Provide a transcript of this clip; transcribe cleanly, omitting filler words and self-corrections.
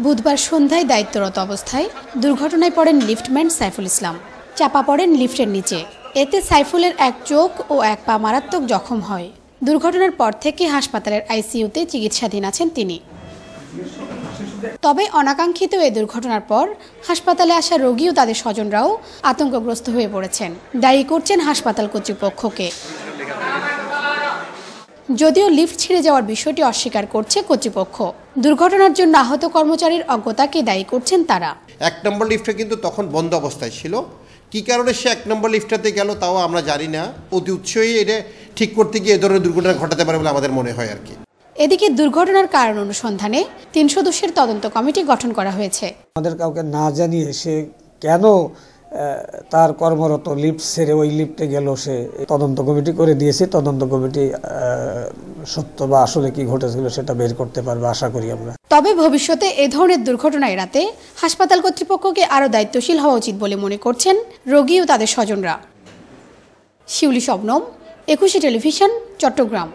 বুধবার সন্ধ্যায় দায়িত্বরত অবস্থায় দুর্ঘটনায় পড়েন লিফটম্যান সাইফুল ইসলাম। চাপা পড়েন লিফটের নিচে। এতে সাইফুলের এক চোখ ও এক পা মারাত্মক জখম হয়। দুর্ঘটনার পর থেকে হাসপাতালের আইসিইউতে চিকিৎসাধীন আছেন তিনি। তবে অনাকাঙ্ক্ষিত এই দুর্ঘটনার পর হাসপাতালে আসা রোগী ও তাদের স্বজনরাও আতঙ্কগ্রস্ত হয়ে পড়েছেন। দায়ী করছেন হাসপাতাল কর্তৃপক্ষকে। যদিও লিফট ছিঁড়ে যাওয়ার বিষয়টি অস্বীকার করছে কর্তৃপক্ষ। দুর্ঘটনার জন্য আহত কর্মচারীর অজ্ঞতাকে দায়ী করছেন তারা। 1 নম্বর লিফটে কিন্তু তখন বন্ধ অবস্থায় ছিল। কী কারণে সে 1 নম্বর লিফটটাতে গেল তাও আমরা জানি না। অতি উৎসাহী এটা ঠিক করতে গিয়ে এ ধরনের দুর্ঘটনা ঘটাতে পারে বলে আমাদের মনে হয় আর কি। এদিকে দুর্ঘটনার কারণ অনুসন্ধানে 3 সদস্যের তদন্ত কমিটি গঠন করা হয়েছে। আমাদের কাউকে না জানিয়ে সে কেন তার কর্মরত লিফট ছেড়ে ওই লিফটে গেল, সে তদন্ত কমিটি করে দিয়েছে। তদন্ত কমিটি সত্য বা আসলে কি ঘটেছিল সেটা বের করতে পারবে আশা করি আমরা। তবে ভবিষ্যতে এ ধরনের দুর্ঘটনা এড়াতে হাসপাতাল কর্তৃপক্ষকে আরও দায়িত্বশীল হওয়া উচিত বলে মনে করছেন রোগী ও তাদের স্বজনরা। শিউলি শবনম, 21 টেলিভিশন, চট্টগ্রাম।